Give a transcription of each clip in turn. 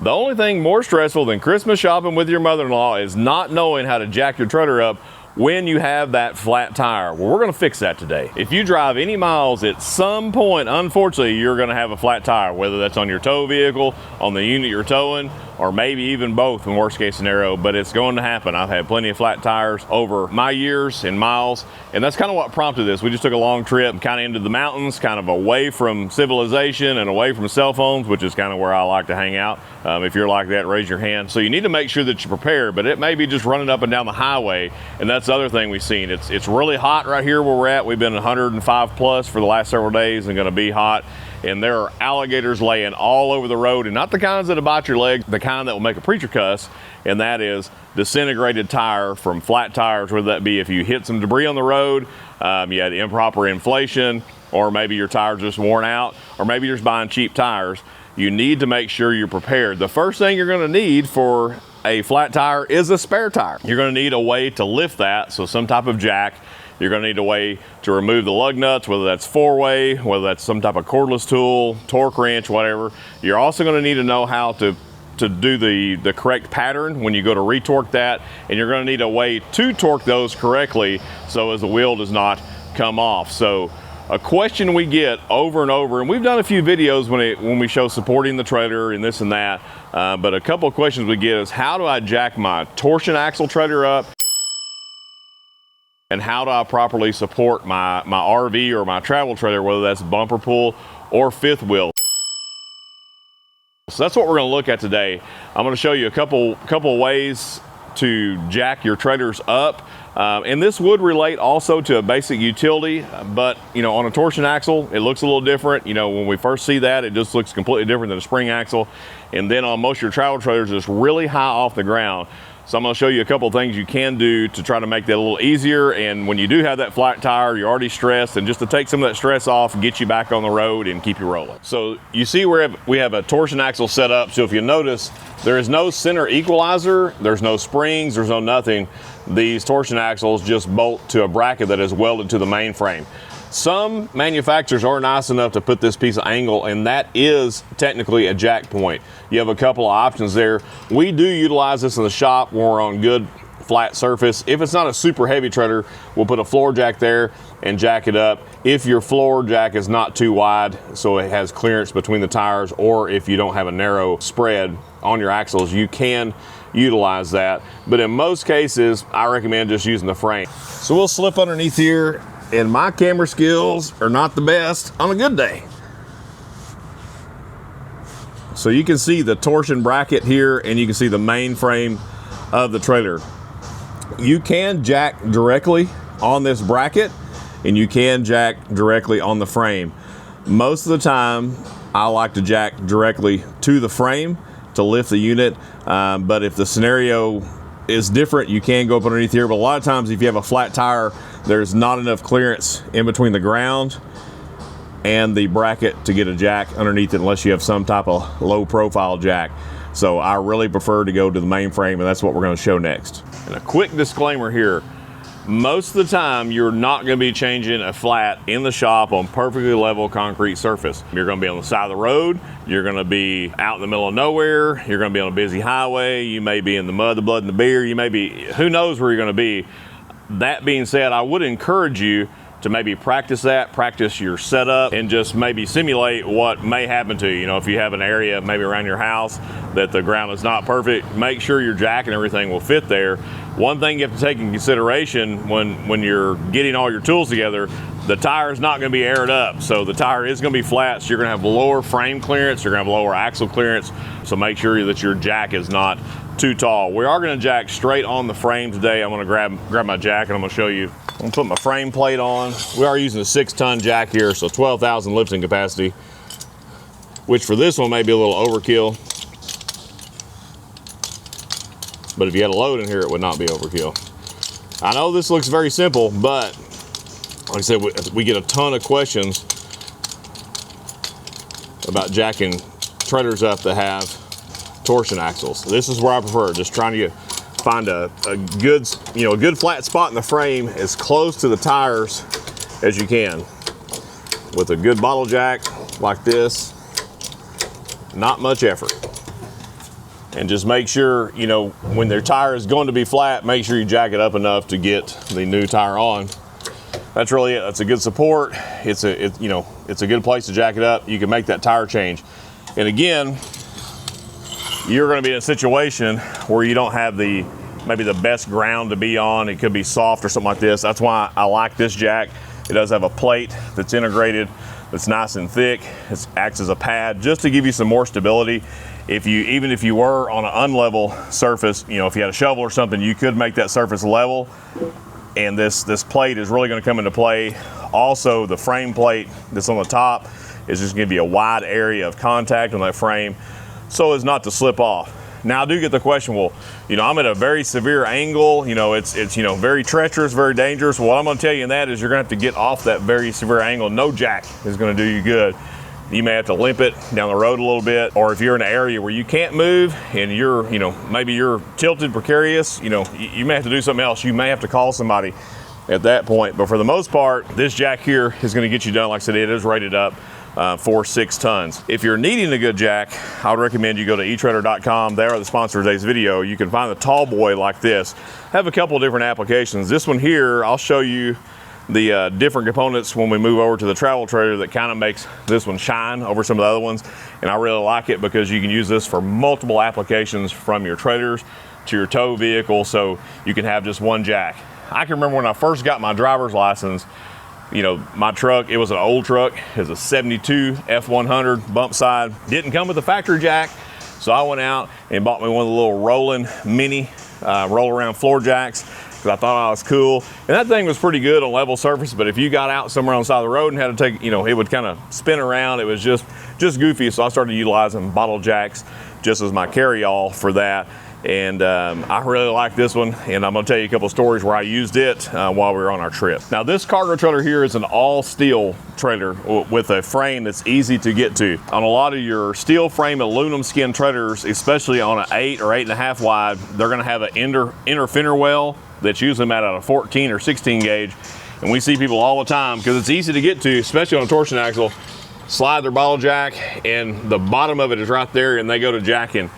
The only thing more stressful than Christmas shopping with your mother-in-law is not knowing how to jack your trailer up when you have that flat tire. Well, we're gonna fix that today. If you drive any miles, at some point, unfortunately, you're gonna have a flat tire, whether that's on your tow vehicle, on the unit you're towing, or maybe even both in worst case scenario, but it's going to happen. I've had plenty of flat tires over my years and miles, and that's kind of what prompted this. We just took a long trip kind of into the mountains, kind of away from civilization and away from cell phones, which is kind of where I like to hang out. If you're like that, raise your hand. So you need to make sure that you're prepared, but it may be just running up and down the highway, and that's the other thing we've seen. It's really hot right here where we're at. We've been 105 plus for the last several days and gonna be hot. And there are alligators laying all over the road, and not the kinds that'll bite your leg, the kind that will make a preacher cuss, and that is disintegrated tire from flat tires, whether that be if you hit some debris on the road, you had improper inflation, or maybe your tire's just worn out, or maybe you're just buying cheap tires. You need to make sure you're prepared. The first thing you're gonna need for a flat tire is a spare tire. You're gonna need a way to lift that, so some type of jack. You're gonna need a way to remove the lug nuts, whether that's 4-way, whether that's some type of cordless tool, torque wrench, whatever. You're also gonna need to know how to do the correct pattern when you go to retorque that, and you're gonna need a way to torque those correctly so as the wheel does not come off. So a question we get over and over, and we've done a few videos when we show supporting the trailer and this and that, but a couple of questions we get is, how do I jack my torsion axle trailer up? And how do I properly support my RV or my travel trailer, whether that's bumper pull or fifth wheel? So that's what we're gonna look at today. I'm gonna show you a couple ways to jack your trailers up. And this would relate also to a basic utility, but on a torsion axle, it looks a little different. When we first see that, it just looks completely different than a spring axle. And then on most of your travel trailers, it's really high off the ground. So I'm gonna show you a couple of things you can do to try to make that a little easier. And when you do have that flat tire, you're already stressed, and just to take some of that stress off, get you back on the road and keep you rolling. So you see we have a torsion axle set up. So if you notice, there is no center equalizer, there's no springs, there's no nothing. These torsion axles just bolt to a bracket that is welded to the main frame. Some manufacturers are nice enough to put this piece of angle, and that is technically a jack point. You have a couple of options there. We do utilize this in the shop when we're on good flat surface. If it's not a super heavy trailer, we'll put a floor jack there and jack it up. If your floor jack is not too wide, so it has clearance between the tires, or if you don't have a narrow spread on your axles, you can utilize that. But in most cases, I recommend just using the frame. So we'll slip underneath here, and my camera skills are not the best on a good day. So you can see the torsion bracket here, and you can see the main frame of the trailer. You can jack directly on this bracket, and you can jack directly on the frame. Most of the time, I like to jack directly to the frame to lift the unit, but if the scenario is different, you can go up underneath here. But a lot of times, if you have a flat tire, there's not enough clearance in between the ground and the bracket to get a jack underneath it, unless you have some type of low profile jack. So I really prefer to go to the main frame, and that's what we're going to show next. And a quick disclaimer here, most of the time you're not going to be changing a flat in the shop on perfectly level concrete surface. You're going to be on the side of the road, you're going to be out in the middle of nowhere, you're going to be on a busy highway, you may be in the mud, the blood, and the beer, you may be, who knows where you're going to be. That being said, I would encourage you to maybe practice your setup, and just maybe simulate what may happen to you. If you have an area maybe around your house that the ground is not perfect, make sure your jack and everything will fit there. One thing you have to take in consideration when you're getting all your tools together, the tire is not going to be aired up. So the tire is going to be flat, so you're going to have lower frame clearance, you're going to have lower axle clearance. So make sure that your jack is not too tall. We are going to jack straight on the frame today. I'm going to grab my jack, and I'm going to show you. I'm going to put my frame plate on. We are using a 6-ton jack here, so 12,000 lifting capacity, which for this one may be a little overkill. But if you had a load in here, it would not be overkill. I know this looks very simple, but like I said, we get a ton of questions about jacking trailers up that have torsion axles. This is where I prefer, just trying to find a good, a good flat spot in the frame as close to the tires as you can. With a good bottle jack like this, not much effort. And just make sure, you know, when their tire is going to be flat, make sure you jack it up enough to get the new tire on. That's really it. That's a good support. It's a good place to jack it up. You can make that tire change. And again, you're going to be in a situation where you don't have maybe the best ground to be on. It could be soft or something like this. That's why I like this jack. It does have a plate that's integrated, that's nice and thick. It acts as a pad just to give you some more stability. Even if you were on an unlevel surface, you know, if you had a shovel or something, you could make that surface level. And this plate is really going to come into play. Also, the frame plate that's on the top is just going to be a wide area of contact on that frame so as not to slip off. Now, I do get the question, well, you know, I'm at a very severe angle, you know, it's you know, very treacherous, very dangerous. What I'm going to tell you in that is you're going to have to get off that very severe angle. No jack is going to do you good. You may have to limp it down the road a little bit, or if you're in an area where you can't move and you're, you know, maybe you're tilted, precarious, you know, you may have to do something else. You may have to call somebody at that point. But for the most part, this jack here is going to get you done. Like I said, it is rated up for 6 tons. If you're needing a good jack, I would recommend you go to eTrailer.com. They are the sponsor of today's video. You can find the tall boy like this. Have a couple of different applications. This one here, I'll show you the different components when we move over to the travel trailer that kind of makes this one shine over some of the other ones. And I really like it because you can use this for multiple applications, from your trailers to your tow vehicle, so you can have just one jack. I can remember when I first got my driver's license, you know, my truck, it was an old truck. It was a 72 F100 bump side. Didn't come with a factory jack. So I went out and bought me one of the little rolling mini roll around floor jacks, because I thought I was cool. And that thing was pretty good on level surface, but if you got out somewhere on the side of the road and had to take, you know, it would kind of spin around. It was just goofy. So I started utilizing bottle jacks just as my carry-all for that. And I really like this one, and I'm gonna tell you a couple of stories where I used it while we were on our trip. Now, this cargo trailer here is an all steel trailer with a frame that's easy to get to. On a lot of your steel frame aluminum skin trailers, especially on an 8 or 8.5 wide, they're gonna have an inner fender well that's usually made out of 14 or 16 gauge. And we see people all the time, because it's easy to get to, especially on a torsion axle, slide their bottle jack and the bottom of it is right there and they go to jacking.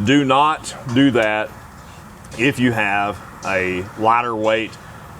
Do not do that if you have a lighter weight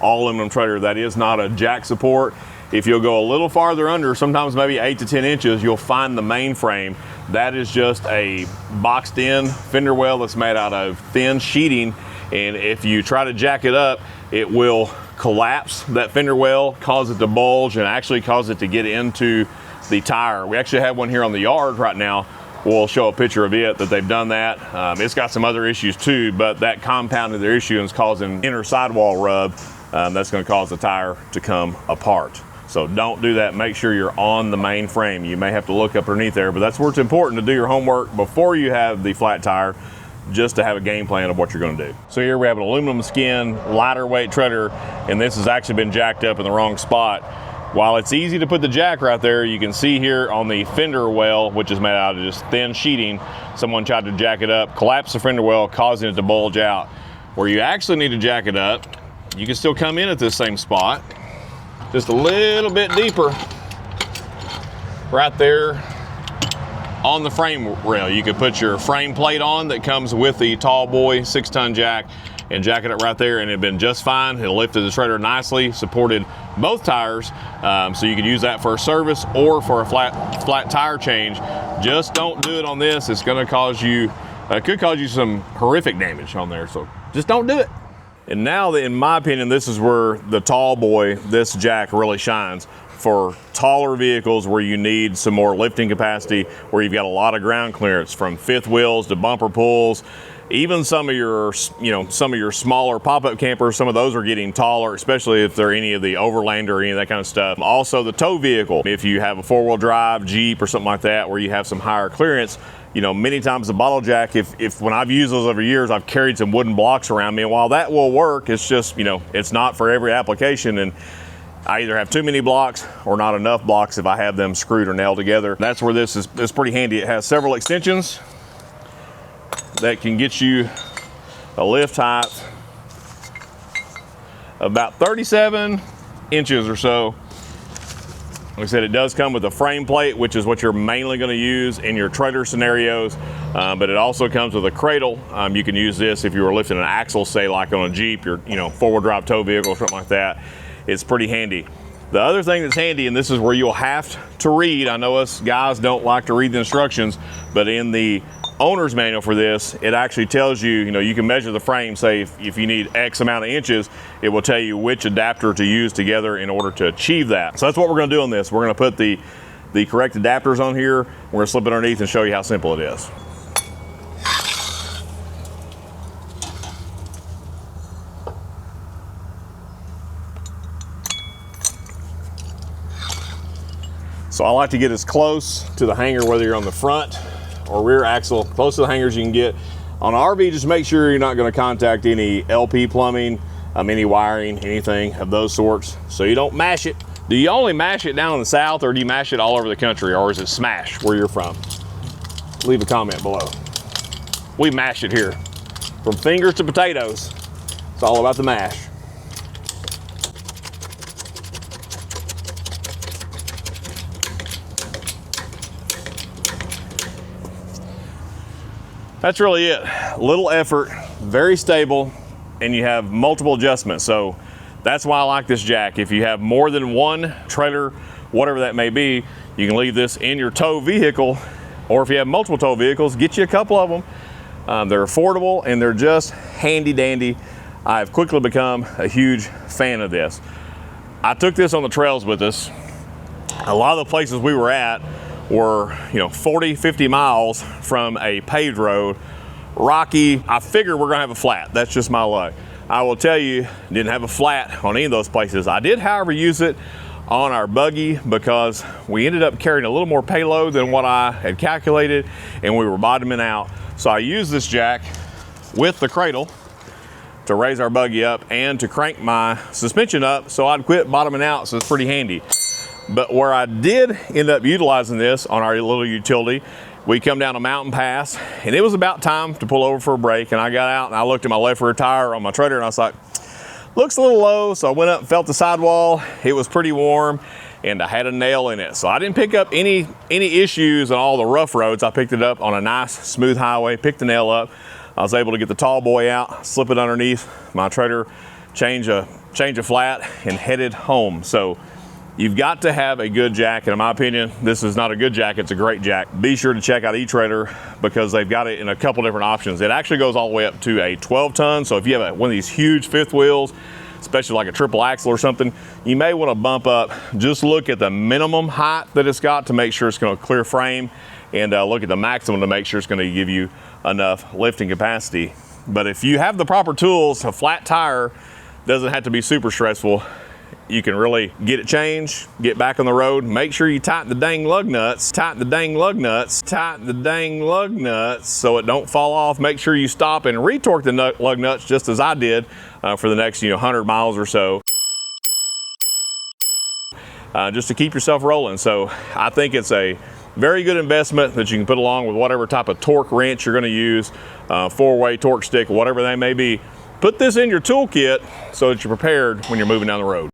all aluminum trailer that is not a jack support. If you'll go a little farther under, sometimes maybe 8 to 10 inches, you'll find the main frame. That is just a boxed in fender well that's made out of thin sheeting. And if you try to jack it up, it will collapse that fender well, cause it to bulge, and actually cause it to get into the tire. We actually have one here on the yard right now. We'll show a picture of it that they've done that. It's got some other issues too, but that compounded their issue and is causing inner sidewall rub. That's going to cause the tire to come apart. So don't do that. Make sure you're on the main frame. You may have to look up underneath there, but that's where it's important to do your homework before you have the flat tire, just to have a game plan of what you're going to do. So here we have an aluminum skin, lighter weight trailer, and this has actually been jacked up in the wrong spot. While it's easy to put the jack right there, you can see here on the fender well, which is made out of just thin sheeting, someone tried to jack it up, collapse the fender well, causing it to bulge out. Where you actually need to jack it up, you can still come in at this same spot, just a little bit deeper, right there on the frame rail. You could put your frame plate on that comes with the tall boy 6-ton jack and jack it up right there, and it'd been just fine. It lifted the trailer nicely, supported both tires, so you could use that for a service or for a flat tire change. Just don't do it on this. It's going to cause you, could cause you some horrific damage on there, so just don't do it. And now, in my opinion, this is where the tall boy, this jack, really shines. For taller vehicles where you need some more lifting capacity, where you've got a lot of ground clearance, from fifth wheels to bumper pulls. Even some of your, some of your smaller pop-up campers, some of those are getting taller, especially if they're any of the Overlander or any of that kind of stuff. Also the tow vehicle, if you have a 4-wheel drive Jeep or something like that, where you have some higher clearance, many times the bottle jack, if when I've used those over years, I've carried some wooden blocks around me, and while that will work, it's just, it's not for every application. And I either have too many blocks or not enough blocks if I have them screwed or nailed together. That's where this is pretty handy. It has several extensions that can get you a lift height of about 37 inches or so. Like I said, it does come with a frame plate, which is what you're mainly going to use in your trailer scenarios. but it also comes with a cradle. You can use this if you were lifting an axle, say like on a Jeep, your four-wheel drive tow vehicle or something like that. It's pretty handy. The other thing that's handy, and this is where you'll have to read, I know us guys don't like to read the instructions, but in the owner's manual for this, it actually tells you, you can measure the frame, say if you need X amount of inches, it will tell you which adapter to use together in order to achieve that. So that's what we're gonna do on this. We're gonna put the correct adapters on here. We're gonna slip it underneath and show you how simple it is. So I like to get as close to the hanger, whether you're on the front or rear axle, close to the hangers you can get. On an RV, just make sure you're not gonna contact any LP plumbing, any wiring, anything of those sorts, so you don't mash it. Do you only mash it down in the south, or do you mash it all over the country, or is it smash where you're from? Leave a comment below. We mash it here. From fingers to potatoes, it's all about the mash. That's really it. Little effort, very stable, and you have multiple adjustments. So that's why I like this jack. If you have more than one trailer, whatever that may be, you can leave this in your tow vehicle, or if you have multiple tow vehicles, get you a couple of them. They're affordable and they're just handy dandy. I've quickly become a huge fan of this. I took this on the trails with us. A lot of the places we were at were 40, 50 miles from a paved road, rocky. I figured we're gonna have a flat. That's just my luck. I will tell you, didn't have a flat on any of those places. I did, however, use it on our buggy because we ended up carrying a little more payload than what I had calculated, and we were bottoming out. So I used this jack with the cradle to raise our buggy up and to crank my suspension up so I'd quit bottoming out, so it's pretty handy. But where I did end up utilizing this on our little utility, we come down a mountain pass, and it was about time to pull over for a break, and I got out and I looked at my left rear tire on my trailer, and I was like, looks a little low. So I went up and felt the sidewall. It was pretty warm, and I had a nail in it. So I didn't pick up any issues on all the rough roads. I picked it up on a nice smooth highway, picked the nail up. I was able to get the tall boy out, slip it underneath my trailer, change a flat, and headed home. So you've got to have a good jack, and in my opinion, this is not a good jack, it's a great jack. Be sure to check out eTrailer because they've got it in a couple different options. It actually goes all the way up to a 12 ton, so if you have one of these huge fifth wheels, especially like a triple axle or something, you may want to bump up. Just look at the minimum height that it's got to make sure it's going to clear frame, and look at the maximum to make sure it's going to give you enough lifting capacity. But if you have the proper tools, a flat tire doesn't have to be super stressful. You can really get it changed, get back on the road, make sure you tighten the dang lug nuts, tighten the dang lug nuts, tighten the dang lug nuts so it don't fall off. Make sure you stop and retorque the lug nuts just as I did for the next 100 miles or so, just to keep yourself rolling. So I think it's a very good investment that you can put along with whatever type of torque wrench you're going to use, four-way torque stick, whatever they may be. Put this in your toolkit so that you're prepared when you're moving down the road.